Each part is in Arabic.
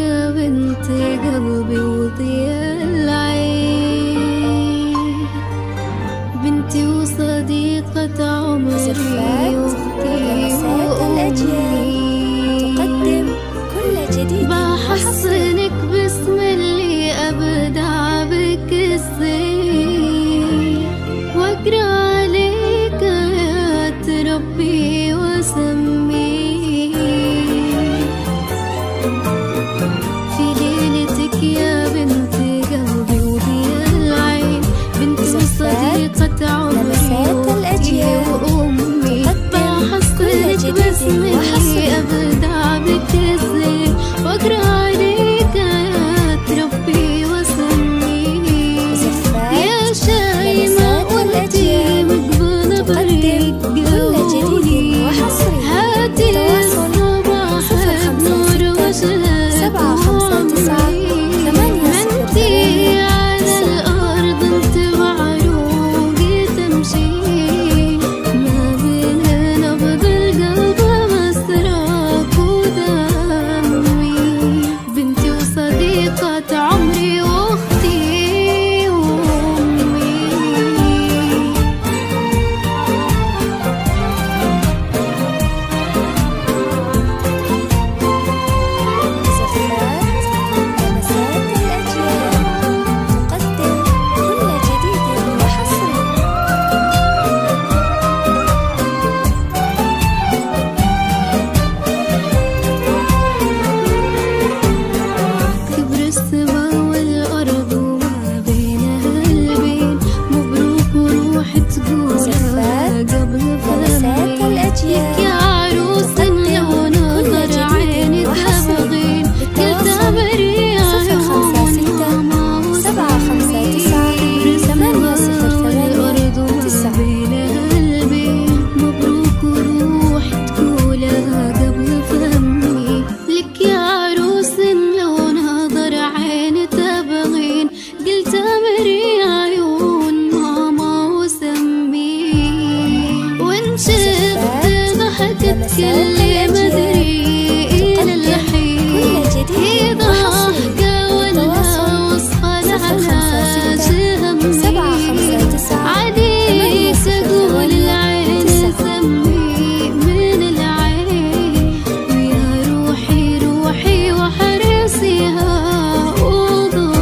يا بنت قلبي وضياء العين، بنتي وصديقة عمري واختي وأمي، تقدم كل جديد بحصنك باسم اللي أبدع بك الزين، وأقرأ عليك آيات ربي وأسميه في ليلتك يا بنت قلبي وضياء العين، بنتي وصديقة عمري واختي وأمي، بحصنك باسم اللي أبدع بك الزين، وأقرأ عليك آيات ربي وأسميه يا شايمة وأنتي مقبلة بريق قولي، هاتي الصباح بنور وشهد وعمري، على الأرض انت وعروقي تمشي، ما بين نبض القلب مسراك ودمي، بنتي وصديقة عمري واختي وأمي. كبر السما والأرض وما بينها البين، مبروك وروح تقولها قبل فمي، لك يا عروس لو نظر عيني تبغين، قلت أمري عيون ماما وسمي، كبر السما والأرض وما بينها البين، مبروك وروح تقولها قبل فمي، لك يا عروس لو نظر عيني تبغين، قلت أمري عيون ماما وسمي، وإن شفت ضحكت كل مدري إلى الحين، هي ضحكة ولا وصفة لعلاج همي، عليك أقول العين سمي من العين، ويا روحي روحي وحرصيها وضمي.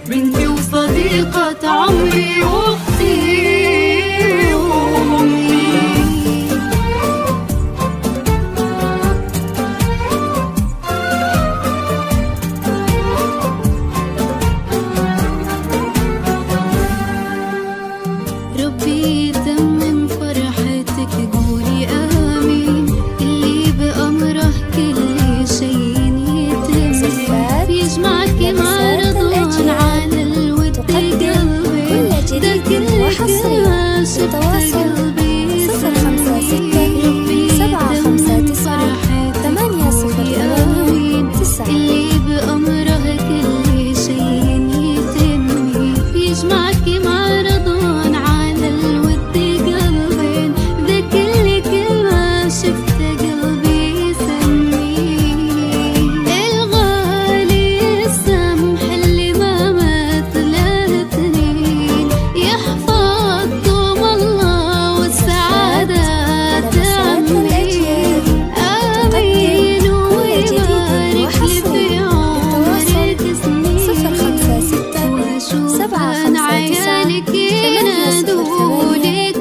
بنتي وصديقة عمري واختي وأمي. ربي يتمم فرحتك قولي آمين، اللي بأمره كل شيء يتم، يجمعك مع رضوان على الود قلبي، ده كل كلمة شفت قلبي يسمي، ربي يتمم فرحتك قولي آمين، اللي بأمره كل شيء يتم، يجمعك مع رضوان على الود قلبين، ده كل كلمة شفت قلبي يسمي، الغالي السمح اللي ما مات له اثنين، يحفظكم الله والسعادة تعمي، آمين ويبارك لي في عمرك سنين، وأشوف أن عيالك ينادولك